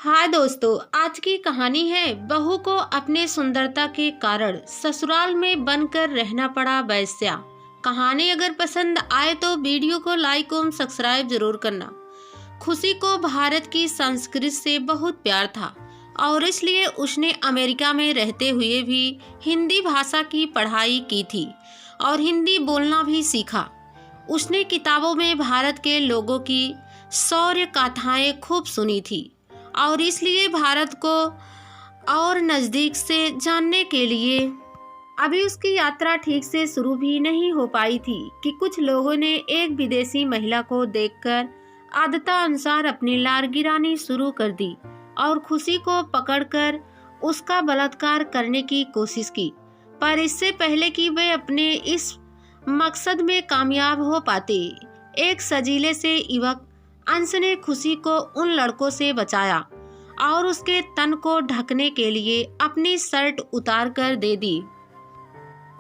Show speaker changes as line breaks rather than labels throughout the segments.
हाय दोस्तों, आज की कहानी है बहू को अपने सुंदरता के कारण ससुराल में बनकर रहना पड़ा वैश्या। कहानी अगर पसंद आए तो वीडियो को लाइक और सब्सक्राइब जरूर करना। खुशी को भारत की संस्कृति से बहुत प्यार था और इसलिए उसने अमेरिका में रहते हुए भी हिंदी भाषा की पढ़ाई की थी और हिंदी बोलना भी सीखा। उसने किताबों में भारत के लोगों की शौर्य गाथाएं खूब सुनी थी और इसलिए भारत को और नज़दीक से जानने के लिए अभी उसकी यात्रा ठीक से शुरू भी नहीं हो पाई थी कि कुछ लोगों ने एक विदेशी महिला को देखकर आदतानुसार अपनी लार गिरानी शुरू कर दी और खुशी को पकड़कर उसका बलात्कार करने की कोशिश की। पर इससे पहले कि वे अपने इस मकसद में कामयाब हो पाते, एक सजीले से युवक अंश ने खुशी को उन लड़कों से बचाया और उसके तन को ढकने के लिए अपनी शर्ट उतार कर दे दी।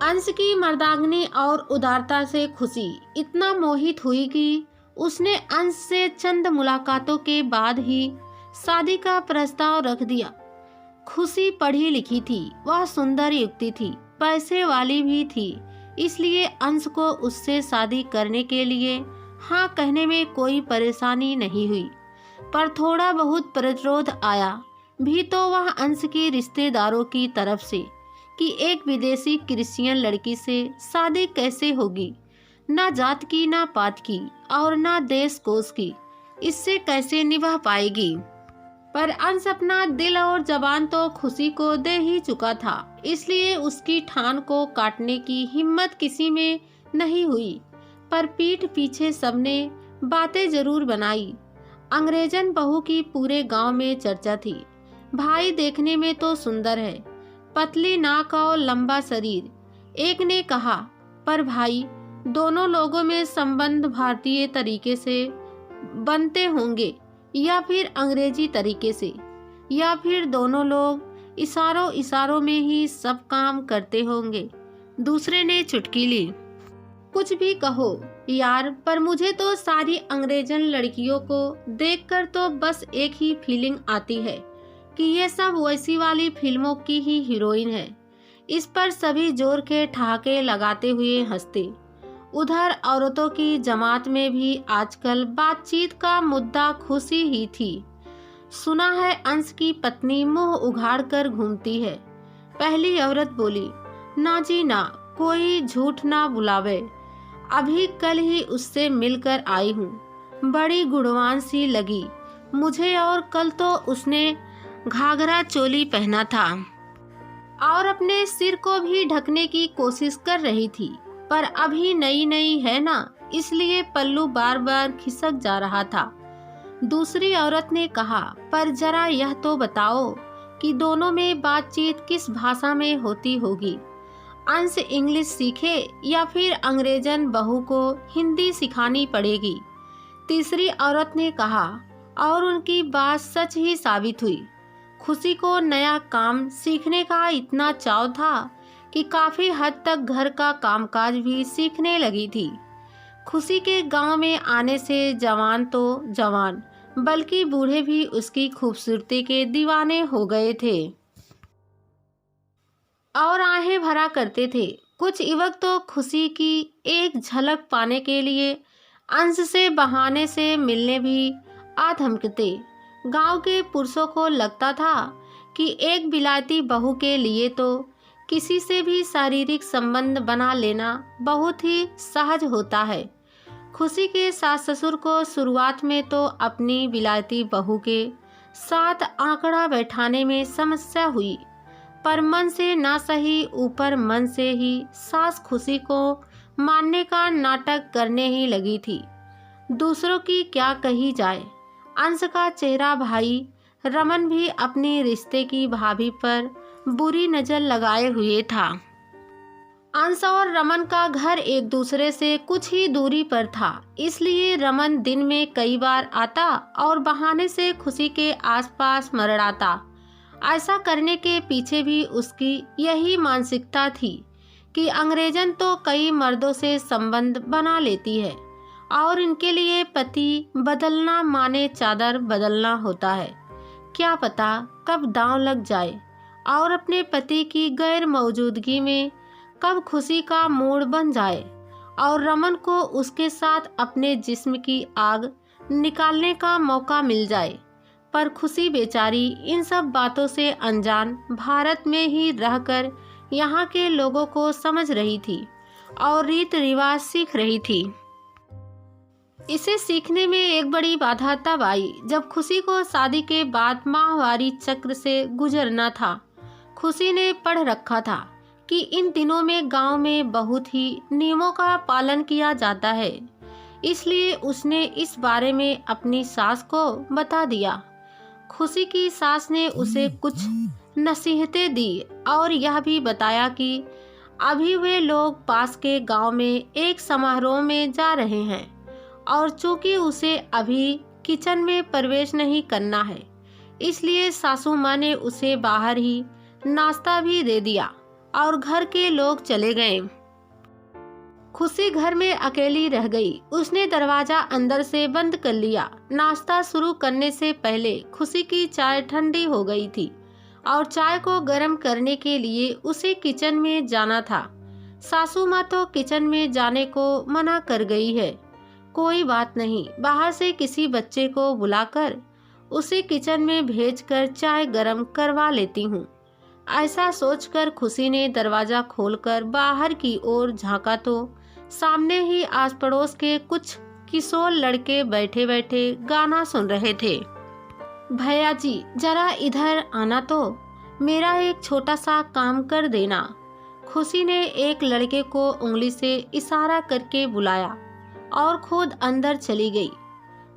अंश की मर्दांगनी और उदारता से खुशी इतना मोहित हुई कि उसने अंश से चंद मुलाकातों के बाद ही शादी का प्रस्ताव रख दिया। खुशी पढ़ी लिखी थी, वह सुंदर युवती थी, पैसे वाली भी थी, इसलिए अंश को उससे शादी करने के लिए हाँ कहने में कोई परेशानी नहीं हुई। पर थोड़ा बहुत प्रतिरोध आया भी तो वह अंश के रिश्तेदारों की तरफ से कि एक विदेशी क्रिश्चियन लड़की से शादी कैसे होगी, ना जात की, ना पात की और ना देश कोष की, इससे कैसे निभा पाएगी। पर अंश अपना दिल और जबान तो खुशी को दे ही चुका था, इसलिए उसकी ठान को काटने की हिम्मत किसी में नहीं हुई। पर पीठ पीछे सबने बातें जरूर बनाई। अंग्रेजन बहू की पूरे गांव में चर्चा थी। भाई देखने में तो सुंदर है, पतली नाक और लंबा शरीर, एक ने कहा। पर भाई, दोनों लोगों में संबंध भारतीय तरीके से बनते होंगे या फिर अंग्रेजी तरीके से, या फिर दोनों लोग इशारों इशारों में ही सब काम करते होंगे। दूसरे ने चुटकी ली। कुछ भी कहो यार, पर मुझे तो सारी अंग्रेजन लड़कियों को देखकर तो बस एक ही फीलिंग आती है कि ये सब वैसी वाली फिल्मों की ही हीरोइन है। इस पर सभी जोर के ठहाके लगाते हुए हंसते। उधर औरतों की जमात में भी आजकल बातचीत का मुद्दा खुशी ही थी। सुना है अंश की पत्नी मुंह उघाड़ कर घूमती है। पहली औरत बोली, ना जी ना, कोई झूठ ना बुलावे, अभी कल ही उससे मिलकर आई हूँ, बड़ी गुणवान सी लगी मुझे, और कल तो उसने घाघरा चोली पहना था और अपने सिर को भी ढकने की कोशिश कर रही थी, पर अभी नई नई है ना, इसलिए पल्लू बार बार खिसक जा रहा था। दूसरी औरत ने कहा, पर जरा यह तो बताओ कि दोनों में बातचीत किस भाषा में होती होगी, अंश इंग्लिश सीखे या फिर अंग्रेजन बहू को हिंदी सिखानी पड़ेगी। तीसरी औरत ने कहा, और उनकी बात सच ही साबित हुई। खुशी को नया काम सीखने का इतना चाव था कि काफी हद तक घर का कामकाज भी सीखने लगी थी। खुशी के गांव में आने से जवान तो जवान, बल्कि बूढ़े भी उसकी खूबसूरती के दीवाने हो गए थे और आहें भरा करते थे। कुछ युवक तो खुशी की एक झलक पाने के लिए अंश से बहाने से मिलने भी आ धमकते। गांव के पुरुषों को लगता था कि एक बिलाती बहू के लिए तो किसी से भी शारीरिक संबंध बना लेना बहुत ही सहज होता है। खुशी के सास ससुर को शुरुआत में तो अपनी बिलाती बहू के साथ आंकड़ा बैठाने में समस्या हुई, पर मन से ना सही ऊपर मन से ही सास खुशी को मानने का नाटक करने ही लगी थी। दूसरों की क्या कही जाए, अंश का चेहरा भाई रमन भी अपने रिश्ते की भाभी पर बुरी नजर लगाए हुए था। अंश और रमन का घर एक दूसरे से कुछ ही दूरी पर था, इसलिए रमन दिन में कई बार आता और बहाने से खुशी के आसपास मरड़ाता। ऐसा करने के पीछे भी उसकी यही मानसिकता थी कि अंग्रेजन तो कई मर्दों से संबंध बना लेती है और इनके लिए पति बदलना माने चादर बदलना होता है। क्या पता कब दांव लग जाए और अपने पति की गैर मौजूदगी में कब खुशी का मूड बन जाए और रमन को उसके साथ अपने जिस्म की आग निकालने का मौका मिल जाए। पर खुशी बेचारी इन सब बातों से अनजान भारत में ही रहकर यहाँ के लोगों को समझ रही थी और रीत रिवाज सीख रही थी। इसे सीखने में एक बड़ी बाधा तब आई जब खुशी को शादी के बाद माहवारी चक्र से गुजरना था। खुशी ने पढ़ रखा था कि इन दिनों में गांव में बहुत ही नियमों का पालन किया जाता है, इसलिए उसने इस बारे में अपनी सास को बता दिया। खुशी की सास ने उसे कुछ नसीहतें दी और यह भी बताया कि अभी वे लोग पास के गांव में एक समारोह में जा रहे हैं और चूंकि उसे अभी किचन में प्रवेश नहीं करना है, इसलिए सासू माँ ने उसे बाहर ही नाश्ता भी दे दिया और घर के लोग चले गए। खुशी घर में अकेली रह गई। उसने दरवाजा अंदर से बंद कर लिया। नाश्ता शुरू करने से पहले खुशी की चाय ठंडी हो गई थी और चाय को गर्म करने के लिए उसे किचन में जाना था। सासू माँ तो किचन में जाने को मना कर गई है। कोई बात नहीं, बाहर से किसी बच्चे को बुलाकर उसे किचन में भेजकर चाय गर्म करवा लेती हूँ। ऐसा सोचकर खुशी ने दरवाजा खोलकर बाहर की ओर झांका तो सामने ही आस पड़ोस के कुछ किशोर लड़के बैठे बैठे गाना सुन रहे थे। भैया जी जरा इधर आना तो, मेरा एक छोटा सा काम कर देना। खुशी ने एक लड़के को उंगली से इशारा करके बुलाया और खुद अंदर चली गई।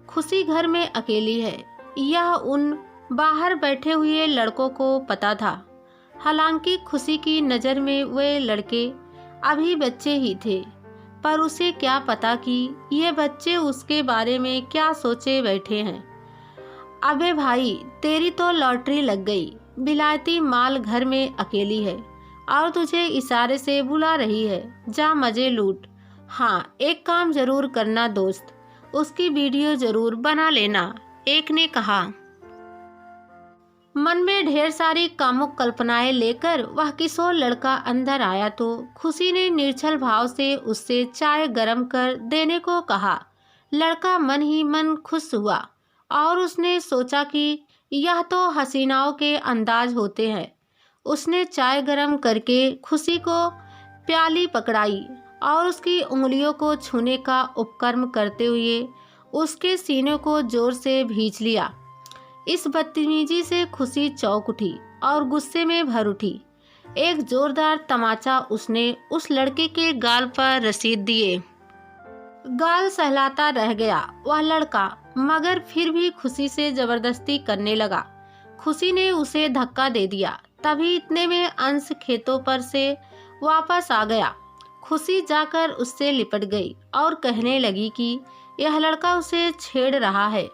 खुशी घर में अकेली है, यह उन बाहर बैठे हुए लड़कों को पता था। हालांकि खुशी की नज़र में वे लड़के अभी बच्चे ही थे, पर उसे क्या पता कि ये बच्चे उसके बारे में क्या सोचे बैठे हैं। अबे भाई तेरी तो लॉटरी लग गई, बिलायती माल घर में अकेली है और तुझे इशारे से बुला रही है, जा मजे लूट। हाँ एक काम जरूर करना दोस्त, उसकी वीडियो जरूर बना लेना, एक ने कहा। मन में ढेर सारी कामुक कल्पनाएं लेकर वह किशोर लड़का अंदर आया तो खुशी ने निर्छल भाव से उससे चाय गर्म कर देने को कहा। लड़का मन ही मन खुश हुआ और उसने सोचा कि यह तो हसीनाओं के अंदाज होते हैं। उसने चाय गर्म करके खुशी को प्याली पकड़ाई और उसकी उंगलियों को छूने का उपक्रम करते हुए उसके सीने को जोर से भींच लिया। इस बदतमीजी से खुशी चौंक उठी और गुस्से में भर उठी। एक जोरदार तमाचा उसने उस लड़के के गाल पर रसीद दिए। गाल सहलाता रह गया वह लड़का, मगर फिर भी खुशी से जबरदस्ती करने लगा। खुशी ने उसे धक्का दे दिया। तभी इतने में अंश खेतों पर से वापस आ गया। खुशी जाकर उससे लिपट गई और कहने लगी कि यह लड़का उसे छेड़ रहा है।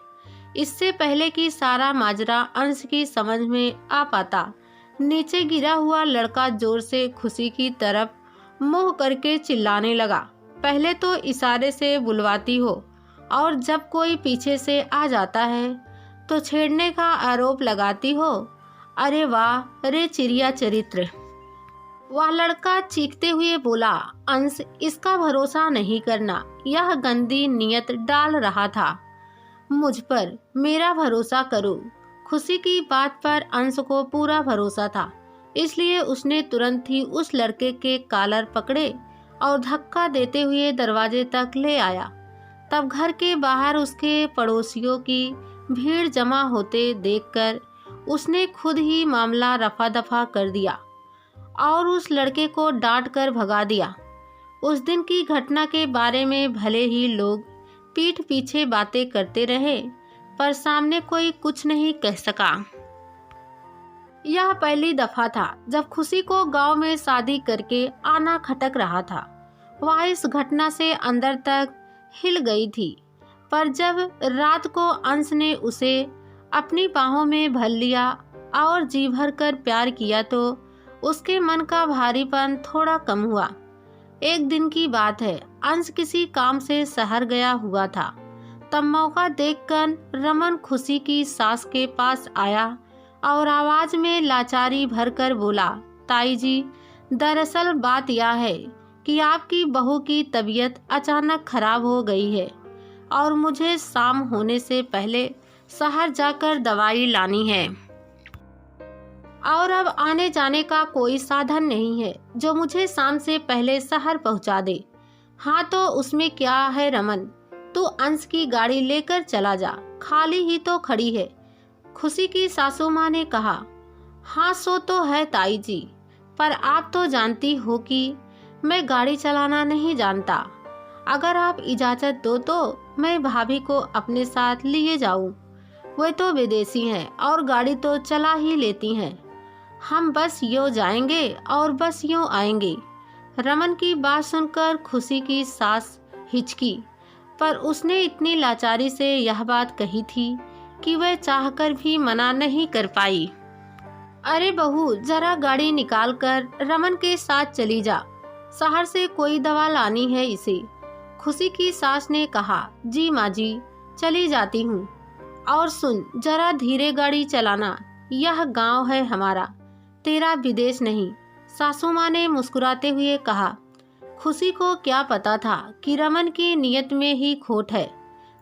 इससे पहले कि सारा माजरा अंश की समझ में आ पाता, नीचे गिरा हुआ लड़का जोर से खुशी की तरफ मुंह करके चिल्लाने लगा। पहले तो इशारे से बुलवाती हो और जब कोई पीछे से आ जाता है तो छेड़ने का आरोप लगाती हो। अरे वाह रे चिड़िया चरित्र। वह लड़का चीखते हुए बोला, अंश इसका भरोसा नहीं करना, यह गंदी नीयत डाल रहा था मुझ पर, मेरा भरोसा करो। खुशी की बात पर अंश को पूरा भरोसा था, इसलिए उसने तुरंत ही उस लड़के के कॉलर पकड़े और धक्का देते हुए दरवाजे तक ले आया। तब घर के बाहर उसके पड़ोसियों की भीड़ जमा होते देखकर उसने खुद ही मामला रफा दफा कर दिया और उस लड़के को डांट कर भगा दिया। उस दिन की घटना के बारे में भले ही लोग पीठ पीछे बातें करते रहे, पर सामने कोई कुछ नहीं कह सका। यह पहली दफा था जब खुशी को गांव में शादी करके आना खटक रहा था। वह इस घटना से अंदर तक हिल गई थी, पर जब रात को अंश ने उसे अपनी बाहों में भर लिया और जी भर कर प्यार किया तो उसके मन का भारीपन थोड़ा कम हुआ। एक दिन की बात है, अंश किसी काम से शहर गया हुआ था। तब मौका देखकर रमन खुशी की सास के पास आया और आवाज में लाचारी भरकर बोला, ताई जी, दरअसल बात यह है कि आपकी बहू की तबीयत अचानक खराब हो गई है और मुझे शाम होने से पहले शहर जाकर दवाई लानी है और अब आने जाने का कोई साधन नहीं है जो मुझे शाम से पहले शहर पहुंचा दे। हाँ तो उसमें क्या है रमन, तू अंश की गाड़ी लेकर चला जा, खाली ही तो खड़ी है। खुशी की सासू माँ ने कहा, हाँ सो तो है ताई जी, पर आप तो जानती हो कि मैं गाड़ी चलाना नहीं जानता। अगर आप इजाज़त दो तो मैं भाभी को अपने साथ लिए जाऊं। वे तो विदेशी हैं और गाड़ी तो चला ही लेती हैं। हम बस यूँ जाएंगे और बस यूँ आएंगे। रमन की बात सुनकर खुशी की सास हिचकी, पर उसने इतनी लाचारी से यह बात कही थी कि वह चाहकर भी मना नहीं कर पाई। अरे बहू, जरा गाड़ी निकाल कर रमन के साथ चली जा, शहर से कोई दवा लानी है इसे। खुशी की सास ने कहा, जी माँ जी, चली जाती हूँ। और सुन, जरा धीरे गाड़ी चलाना, यह गांव है हमारा, तेरा विदेश नहीं। सासू माँ ने मुस्कुराते हुए कहा। खुशी को क्या पता था कि रमन की नीयत में ही खोट है।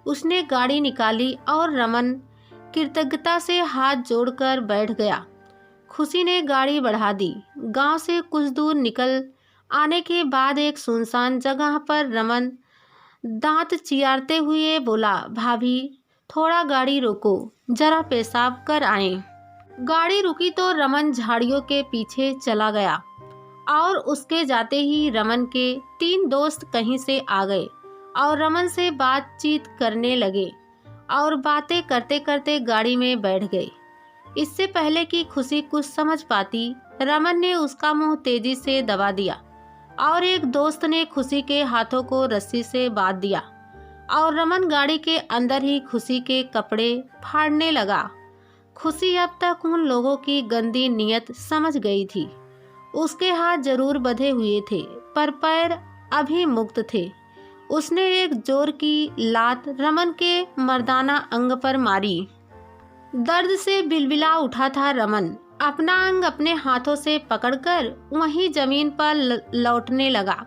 उसने गाड़ी निकाली और रमन कृतज्ञता से हाथ जोड़कर बैठ गया। खुशी ने गाड़ी बढ़ा दी। गांव से कुछ दूर निकल आने के बाद एक सुनसान जगह पर रमन दांत चियारते हुए बोला, भाभी, थोड़ा गाड़ी रोको, जरा पेशाब कर आएं। गाड़ी रुकी तो रमन झाड़ियों के पीछे चला गया और उसके जाते ही रमन के 3 दोस्त कहीं से आ गए और रमन से बातचीत करने लगे और बातें करते करते गाड़ी में बैठ गए। इससे पहले कि खुशी कुछ समझ पाती, रमन ने उसका मुंह तेजी से दबा दिया और एक दोस्त ने खुशी के हाथों को रस्सी से बांध दिया और रमन गाड़ी के अंदर ही खुशी के कपड़े फाड़ने लगा। खुशी अब तक उन लोगों की गंदी नीयत समझ गई थी। उसके हाथ जरूर बंधे हुए थे पर पैर अभी मुक्त थे। उसने एक जोर की लात रमन के मर्दाना अंग पर मारी। दर्द से बिलबिला उठा था रमन। अपना अंग अपने हाथों से पकड़कर वहीं जमीन पर लौटने लगा।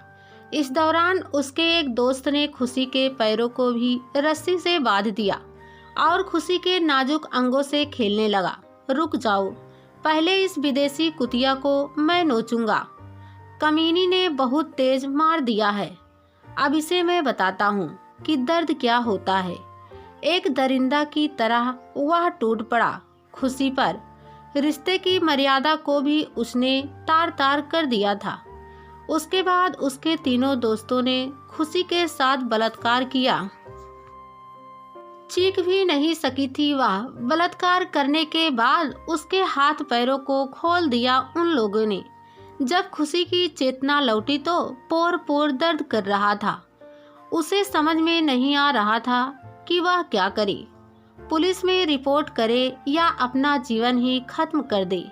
इस दौरान उसके एक दोस्त ने खुशी के पैरों को भी रस्सी से बांध दिया और खुशी के नाजुक अंगों से खेलने लगा। रुक जाओ, पहले इस विदेशी कुतिया को मैं नोचूंगा। कमीनी ने बहुत तेज मार दिया है। अब इसे मैं बताता हूँ कि दर्द क्या होता है। एक दरिंदा की तरह वह टूट पड़ा खुशी पर। रिश्ते की मर्यादा को भी उसने तार तार कर दिया था। उसके बाद उसके तीनों दोस्तों ने खुशी के साथ बलात्कार किया। चीख भी नहीं सकी थी वह। बलात्कार करने के बाद उसके हाथ पैरों को खोल दिया उन लोगों ने। जब खुशी की चेतना लौटी तो पोर पोर दर्द कर रहा था। उसे समझ में नहीं आ रहा था कि वह क्या करे, पुलिस में रिपोर्ट करे या अपना जीवन ही खत्म कर दे।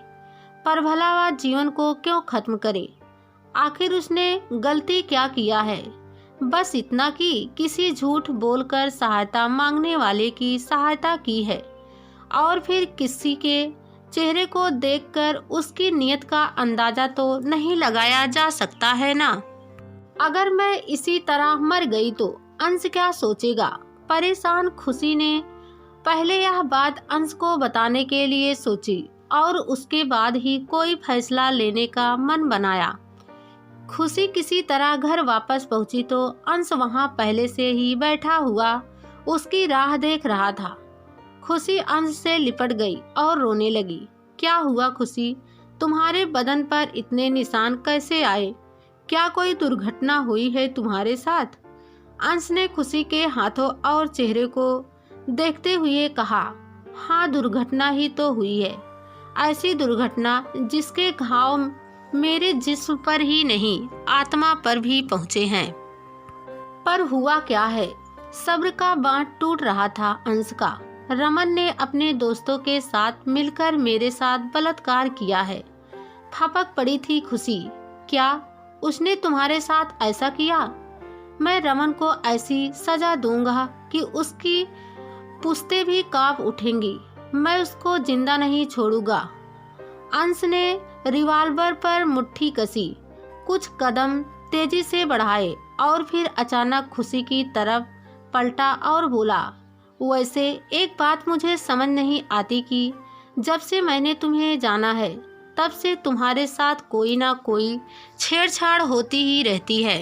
पर भला वह जीवन को क्यों खत्म करे? आखिर उसने गलती क्या किया है? बस इतना कि किसी झूठ बोलकर सहायता मांगने वाले की सहायता की है और फिर किसी के चेहरे को देखकर उसकी नीयत का अंदाजा तो नहीं लगाया जा सकता है ना। अगर मैं इसी तरह मर गई तो अंश क्या सोचेगा? परेशान खुशी ने पहले यह बात अंश को बताने के लिए सोची और उसके बाद ही कोई फैसला लेने का मन बनाया। खुशी किसी तरह घर वापस पहुंची तो अंश वहां पहले से ही बैठा हुआ उसकी राह देख रहा था। खुशी अंश से लिपट गई और रोने लगी। क्या हुआ खुशी? तुम्हारे बदन पर इतने निशान कैसे आए? क्या कोई दुर्घटना हुई है तुम्हारे साथ? अंश ने खुशी के हाथों और चेहरे को देखते हुए कहा, हाँ, दुर्घटना ही तो हुई है। ऐसी दुर्घटना जिसके घाव मेरे जिस्म पर ही नहीं आत्मा पर भी पहुंचे हैं। पर हुआ क्या है? सब्र का बांध टूट रहा था अंश का। रमन ने अपने दोस्तों के साथ मिलकर मेरे साथ बलात्कार किया है। फपक पड़ी थी खुशी। क्या उसने तुम्हारे साथ ऐसा किया? मैं रमन को ऐसी सजा दूंगा कि उसकी पुश्तें भी कांप उठेंगी। मैं उसको जिंदा नहीं छोड़ूंगा। अंश ने रिवॉल्वर पर मुट्ठी कसी, कुछ कदम तेजी से बढ़ाए और फिर अचानक खुशी की तरफ पलटा और बोला, वैसे एक बात मुझे समझ नहीं आती कि जब से मैंने तुम्हें जाना है तब से तुम्हारे साथ कोई ना कोई छेड़छाड़ होती ही रहती है।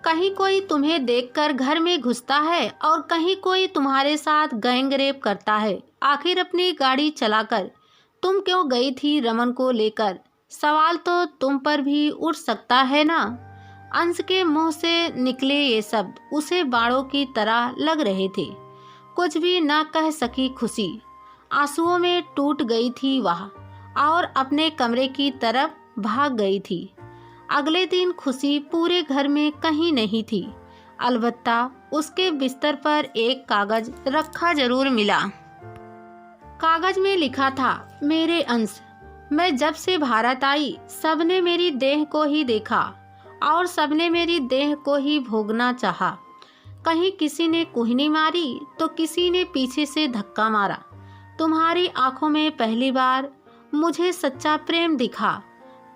कहीं कोई तुम्हें देखकर घर में घुसता है और कहीं कोई तुम्हारे साथ गैंग रेप करता है। आखिर अपनी गाड़ी चलाकर तुम क्यों गई थी रमन को लेकर? सवाल तो तुम पर भी उठ सकता है ना। अंश के मुंह से निकले ये शब्द उसे बाणों की तरह लग रहे थे। कुछ भी न कह सकी खुशी, आंसुओं में टूट गई थी वह और अपने कमरे की तरफ भाग गई थी। अगले दिन खुशी पूरे घर में कहीं नहीं थी, अलबत्ता उसके बिस्तर पर एक कागज रखा जरूर मिला। कागज में लिखा था, मेरे अंश, मैं जब से भारत आई सबने मेरी देह को ही देखा और सबने मेरी देह को ही भोगना चाहा। कहीं किसी ने कुहनी मारी तो किसी ने पीछे से धक्का मारा। तुम्हारी आंखों में पहली बार मुझे सच्चा प्रेम दिखा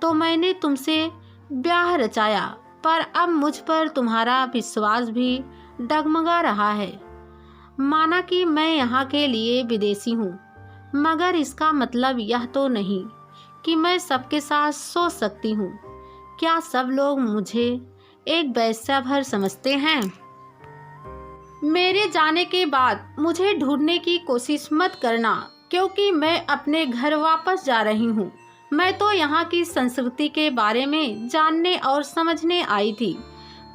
तो मैंने तुमसे ब्याह रचाया, पर अब मुझ पर तुम्हारा विश्वास भी डगमगा रहा है। माना कि मैं यहाँ के लिए विदेशी हूँ, मगर इसका मतलब यह तो नहीं कि मैं सबके साथ सो सकती हूँ। क्या सब लोग मुझे एक वेश्या भर समझते हैं? मेरे जाने के बाद मुझे ढूंढने की कोशिश मत करना, क्योंकि मैं अपने घर वापस जा रही हूँ। मैं तो यहाँ की संस्कृति के बारे में जानने और समझने आई थी,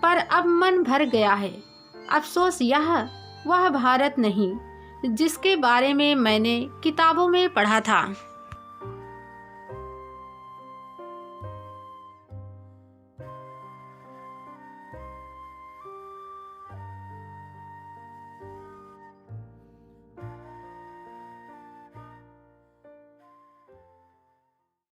पर अब मन भर गया है। अफसोस यह वह भारत नहीं जिसके बारे में मैंने किताबों में पढ़ा था।